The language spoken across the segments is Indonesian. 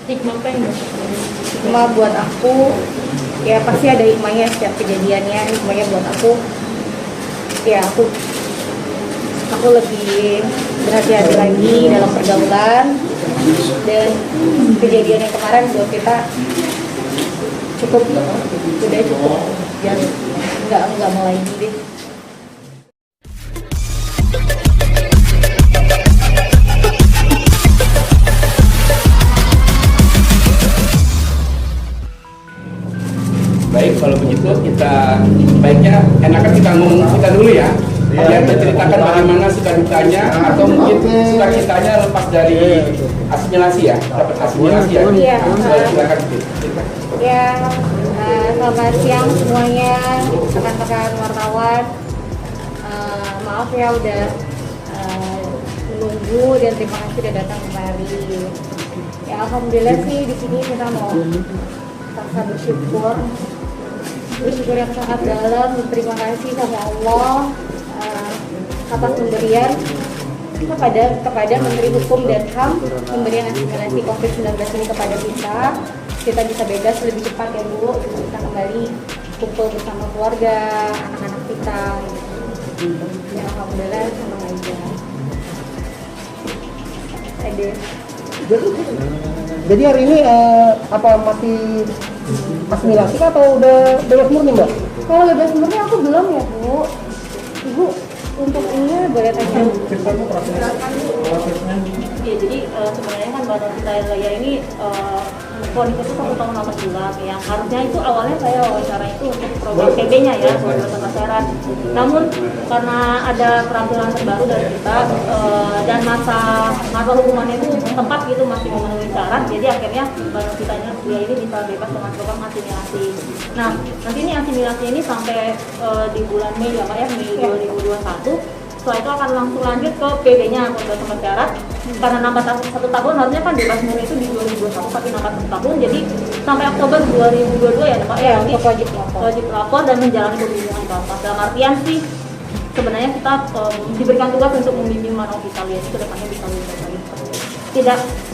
Hikmah apa yang Hikmah buat aku, ya pasti ada hikmahnya setiap kejadiannya. Hikmahnya buat aku, ya aku lebih berhati-hati lagi dalam pergaulan. Dan kejadian yang kemarin buat kita cukup, udah cukup, jangan nggak mau lagi deh. Baik, kalau begitu kita baiknya enakan kita ngomong kita dulu ya. Biar menceritakan bagaimana suka dukanya atau mungkin suka citanya lepas dari asimilasi ya, dapat asimilasi ya. Iya. Silakan. Ya, selamat siang semuanya, rekan-rekan wartawan. Maaf ya udah menunggu dan terima kasih sudah datang kemari. Ya alhamdulillah sih di sini kita mau rasa bersyukur yang sangat dalam. Terima kasih sama Allah atas pemberian kepada Menteri Hukum dan HAM, pemberian asimilasi COVID-19 ini kepada kita bisa bebas lebih cepat ya Bu, kita kembali kumpul bersama keluarga, anak-anak kita. Ya alhamdulillah senang aja. Ada. Jadi hari ini apa masih asimilasi atau udah bebas murni Mbak? Kalau bebas murni aku belum ya Bu. Ibu untuk ini boleh tanya? Ya, jadi sebenarnya kan Mbak Novita Laya ini ponis itu 1 tahun 8 bulan ya. Harusnya itu awalnya saya wawancara itu untuk program PB-nya ya, program kesehatan. Namun karena ada kerampilan terbaru dari kita dan masa hukumannya itu tepat gitu, masih memenuhi syarat, jadi akhirnya Mbak Novita Laya ini bisa bebas dengan program asimilasi. Nah, nanti ini asimilasi ini sampai di bulan Mei ya Pak ya, Mei 2021. Setelah itu akan langsung lanjut ke PB-nya, pembebasan syarat. Karena nambah 1 tahun, harusnya kan bebas murni itu di 2021, tapi nambah 1 tahun. Jadi sampai Oktober 2022 ya Pak ya, untuk wajib lapor dan menjalani pembimbingan Bapak. Dalam artian sih sebenarnya kita diberikan tugas untuk membimbing Mbak Novita Laya itu ke depannya bisa lebih baik.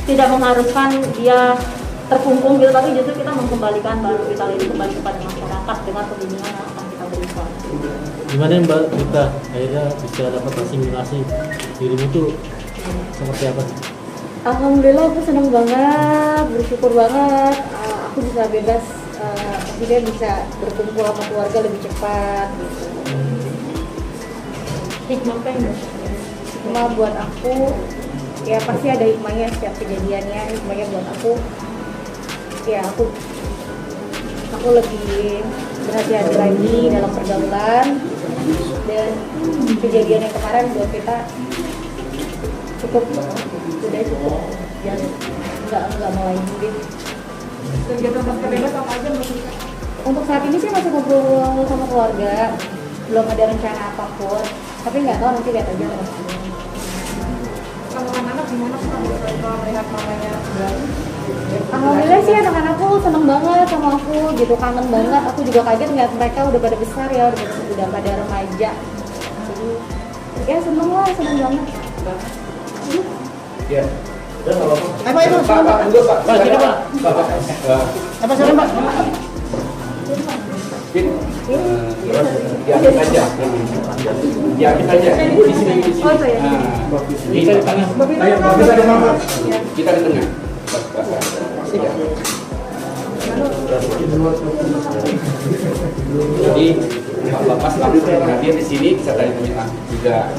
Tidak mengharuskan dia terkungkung gitu, tapi justru kita mengembalikan Mbak Novita Laya itu kembali kepada masyarakat dengan pembimbingan yang akan kita berikan. Gimana Mbak Novita akhirnya bisa dapat asimilasi? Dirimu tuh seperti apa sih? Alhamdulillah aku senang banget, bersyukur banget. Aku bisa bebas, akhirnya bisa berkumpul sama keluarga lebih cepat gitu. Hikmah apa yang Hikmah buat aku, ya pasti ada hikmahnya setiap kejadiannya. Hikmahnya buat aku, ya aku lebih berhati-hati lagi dalam pergaulan. Dan kejadian yang kemarin buat kita cukup, udah cukup, jangan nggak mau lagi deh. kegiatan pasca bebas apa aja Mbak Novita? Untuk saat ini sih masih ngobrol sama keluarga, belum ada rencana apapun, tapi nggak tahu, nanti lihat aja lah. Sama anak-anak gimana Pak kalau melihat mamanya kembali? Alhamdulillah sih anak-anakku seneng banget sama aku gitu, kangen banget. Aku juga kaget ngeliat mereka udah pada besar ya, udah pada remaja. Jadi ya seneng banget. Ya. Dan kalau Pak, sini Pak. Sini Pak. Diambil aja. Diambil aja. Ibu di sini. Oh iya. Kita di tengah. Kita di tengah. Jadi Pak Bapak langsung hadir di sini, bisa tanya juga.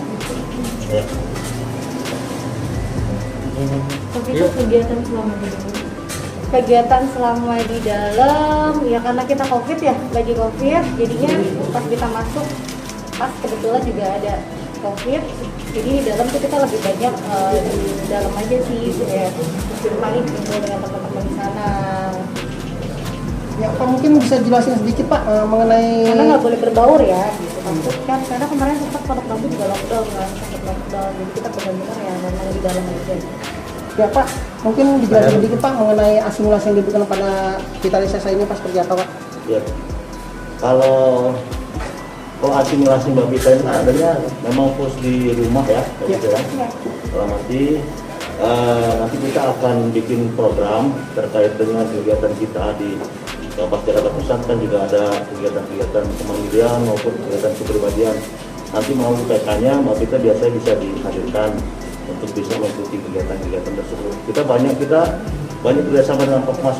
Tapi itu kegiatan selama di dalam. Kegiatan selama di dalam ya karena kita COVID ya, lagi COVID, jadinya pas kita masuk pas kebetulan juga ada COVID, jadi di dalam tuh kita lebih banyak di dalam aja sih ya, paling kumpul dengan teman-teman di sana. Ya Pak, mungkin bisa jelasin sedikit Pak mengenai Karena nggak boleh berbaur ya, gitu. Takut kan, karena kemarin sempat Pondok Bambu juga lockdown kan, sempat lockdown, jadi kita benar-benar ya memang di dalam aja. Ya Pak, mungkin dijelasin sedikit Pak mengenai asimilasi yang diberikan pada kita Lisesa ini Pak, seperti apa Pak? Ya, kalau asimilasi Mbak Vita ini adanya memang fokus di rumah ya, gitu ya. Dalam arti nanti kita akan bikin program terkait dengan kegiatan kita di Lapas Jakarta Pusat. Kan juga ada kegiatan-kegiatan kemandirian maupun kegiatan kepribadian. Nanti melalui PK-nya Mbak Pita biasanya bisa dihadirkan untuk bisa mengikuti kegiatan-kegiatan tersebut. Kita banyak kerjasama dengan Pokmas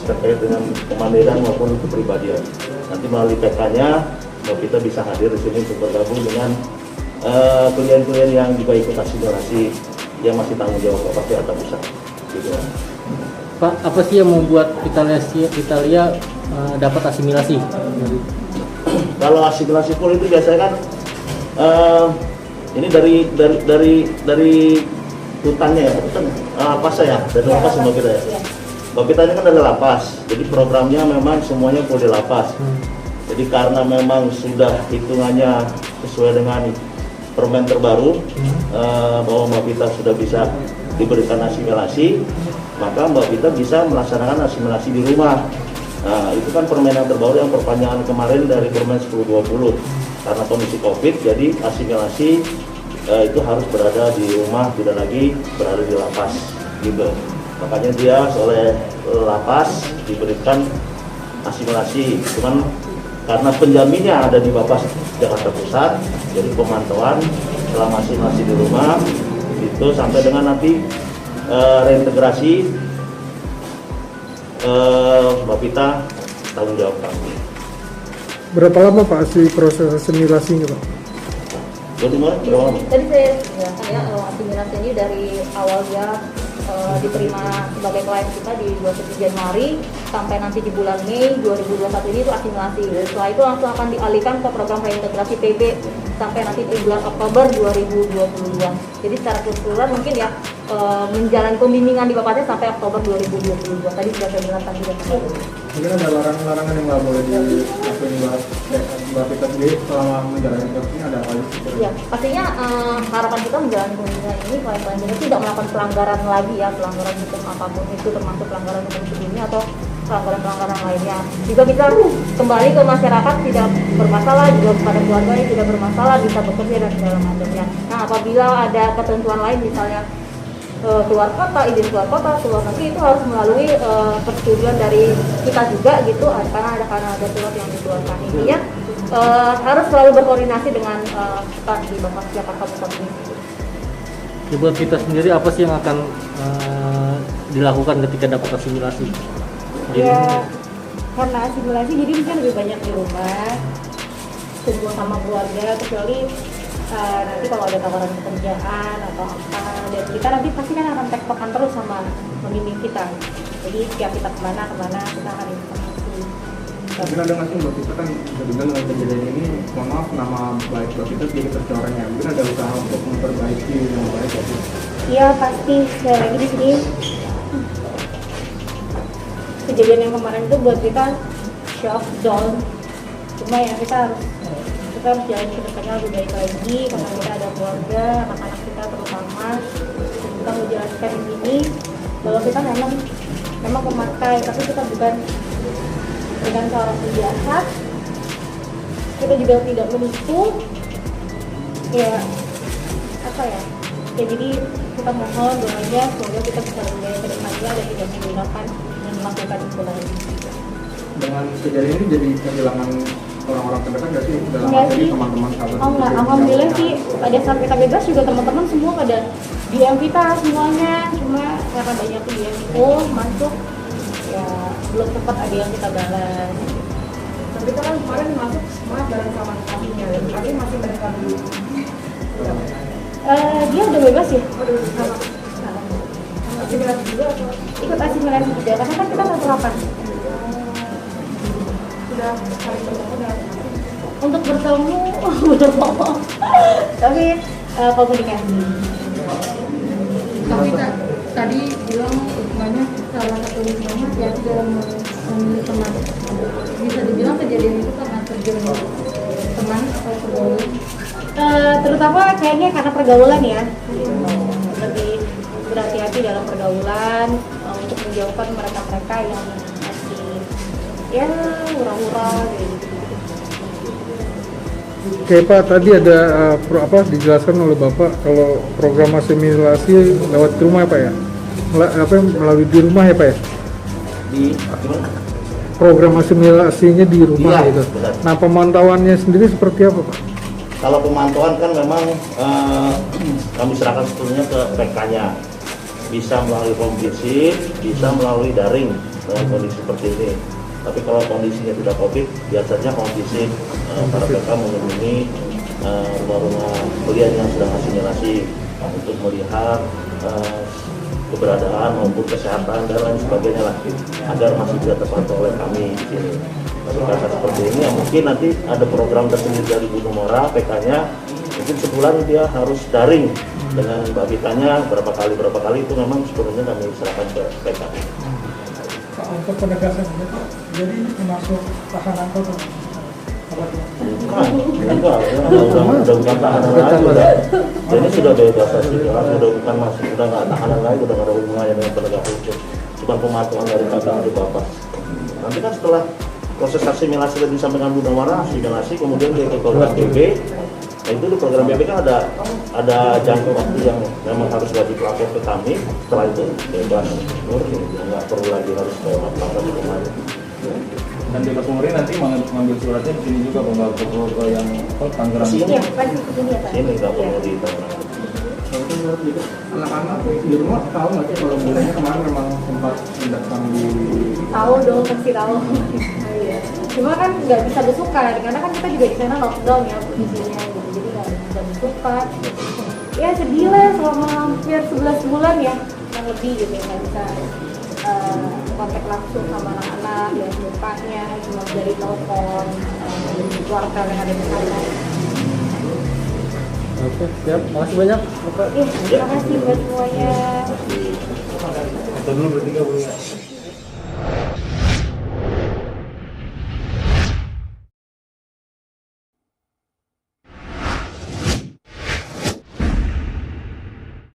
terkait dengan kemandirian maupun kepribadian. Nanti melalui PK-nya Mbak Pita bisa hadir di sini untuk bergabung dengan klien-klien yang juga ikut asimilasi yang masih tanggung jawab Lapas Jakarta Pusat. Gitu. Pak, apa sih yang membuat Italia dapat asimilasi? Kalau asimilasi pun itu biasanya kan ini dari hutannya ya, lapas ya, dari lapas Mbak Pita ya. Mbak Pita ini kan dari lapas, jadi programnya memang semuanya full di lapas. Jadi karena memang sudah hitungannya sesuai dengan permen terbaru bahwa Mbak Pita sudah bisa diberikan asimilasi, maka Mbak Pita bisa melaksanakan asimilasi di rumah. Nah, itu kan permen yang terbaru yang perpanjangan kemarin dari permen 1020. Karena kondisi COVID, jadi asimilasi itu harus berada di rumah, tidak lagi berada di lapas gitu. Makanya dia oleh lapas diberikan asimilasi. Cuman karena penjaminnya ada di Lapas Jakarta Pusat, jadi pemantauan selama asimilasi di rumah itu sampai dengan nanti reintegrasi Mbak Pita tanggung jawab kami. Berapa lama Pak si proses asimilasinya Pak? Jadi berapa lama? Tadi saya jelaskan ya, asimilasi ini dari awal dia diterima sebagai klien kita di 27 Januari sampai nanti di bulan Mei 2021 ini itu asimilasi. Setelah itu langsung akan dialihkan ke program reintegrasi PB sampai nanti di bulan Oktober 2022. Jadi secara keseluruhan mungkin ya menjalani pembimbingan di Bapaknya sampai Oktober 2022. Tadi sudah saya jelaskan juga. Mungkin ada larangan-larangan yang nggak boleh dilakukan Mbak Pita sendiri selama menjalani ini ada apa sih? Ya, pastinya harapan kita menjalani pembimbingan ini klien-klien kita tidak melakukan pelanggaran lagi ya, pelanggaran hukum apapun itu termasuk pelanggaran hukum sebelumnya atau pelanggaran-pelanggaran lainnya. Juga bisa kembali ke masyarakat tidak bermasalah, juga kepada keluarga yang tidak bermasalah bisa bekerja dan segala macamnya. Nah, apabila ada ketentuan lain misalnya keluar kota, izin keluar kota, keluar negeri itu harus melalui persetujuan dari kita juga gitu, karena ada surat yang dikeluarkan. Intinya harus selalu berkoordinasi dengan staf di Bapak Jakarta Pusat ini. Buat kita sendiri apa sih yang akan dilakukan ketika dapat asimilasi? Ya, karena asimilasi jadi mungkin lebih banyak di rumah, kumpul sama keluarga, kecuali nanti kalau ada tawaran pekerjaan atau apa, dan kita nanti pasti kan akan tektokan terus sama pembimbing kita. Jadi setiap kita kemana kita akan informasi. Mungkin ada nggak sih Mbak Pita kan juga dengan kejadian ini, mohon maaf nama baik Mbak Pita sedikit tercoreng ya. Mungkin ada usaha untuk memperbaiki yang baik ya. Iya pasti, sekali lagi di sini kejadian yang kemarin itu buat kita shock, down. Cuma ya kita harus jalan ke depannya lebih baik lagi karena kita ada keluarga, anak-anak kita terutama. Kita menjelaskan di sini bahwa kita memang pemakai, tapi kita bukan seorang penjahat. Kita juga tidak menipu. Ya apa ya? Ya jadi kita mohon doanya semoga kita bisa menjadi ke depannya dan tidak menggunakan dan melakukan itu lagi. Dengan kejadian ini jadi kehilangan orang-orang terdekat nggak sih dalam Enggak arti sih. teman-teman sahabat? Oh enggak, alhamdulillah sih pada saat kita bebas juga teman-teman semua pada DM kita semuanya, cuma karena banyak DM itu masuk ya belum sempat ada yang kita balas. Tapi itu kan kemarin masuk semua bareng sama kaminya, tapi masih mereka dulu. Dia udah bebas ya? Aduh, sama. Asimilasi juga atau Ikut asimilasi juga, karena kan kita satu lapas. sudah saling bertemu dengan Untuk bertemu, belum. Tapi komunikasi. Tapi tadi bilang hubungannya salah satu hubungannya ya dalam memilih teman. Bisa dibilang kejadian itu karena terjerumus teman atau pergaulan. Terutama kayaknya karena pergaulan ya. Lebih berhati-hati dalam pergaulan untuk menjauhkan mereka-mereka yang masih ya hura-hura gitu. Oke Pak, tadi ada dijelaskan oleh Bapak kalau program asimilasi lewat rumah ya Pak ya? Melalui di rumah ya Pak ya? Gimana? Program asimilasinya di rumah Iya, gitu. benar. Nah pemantauannya sendiri seperti apa Pak? Kalau pemantauan kan memang kami serahkan sepenuhnya ke PK-nya. Bisa melalui kompetisi, bisa melalui daring dengan kondisi seperti ini. Tapi kalau kondisinya tidak COVID, biasanya kompetisi para PK mengunjungi rumah-rumah kuliah yang sedang asimilasi untuk melihat keberadaan maupun kesehatan dan lain sebagainya lah, agar masih bisa terpantau oleh kami di sini. Tapi karena seperti ini ya mungkin nanti ada program tersendiri dari Bu Numora PK-nya, mungkin sebulan dia harus daring dengan babitanya berapa kali itu memang sepenuhnya kami serahkan ke PK. Pak, untuk penegasan ini Pak, jadi ini termasuk tahanan atau Enggak, udah bukan tahanan lagi, jadi sudah bebas asimilasi, sudah nggak tahanan lagi, udah nggak ada hubungannya dengan penegak hukum, cuma pemantauan dari kakak di bapak. Nanti kan setelah proses asimilasi tadi disampaikan Bu Nawara, asimilasi kemudian dia ke program BB. Nah itu di program BB kan ada jangka waktu yang memang harus wajib lapor ke kami. Setelah itu bebas murni, nggak perlu lagi harus ke lapor di kemarin. Dan bebas murni nanti mengambil suratnya di sini juga Bang, nggak perlu ke yang Tangerang. Sini, Iya, Pak, di sini ya Pak. sini nggak perlu di Tangerang. Anak-anak di rumah tahu nggak sih kalau bulannya kemarin memang sempat datang di Tahu dong, pasti tahu. Iya. Cuma kan nggak bisa besukan, karena kan kita juga di sana lockdown ya posisinya, gitu. Jadi nggak bisa besukan. Ya sedih lah selama hampir 11 bulan ya, kurang lebih gitu ya, nggak bisa kontak langsung sama anak-anak, lihat mukanya, cuma dari telepon, dari keluarga yang ada di sana. Oke, siap. Makasih banyak Bapak. Terima kasih buat semuanya. dulu bertiga Bu.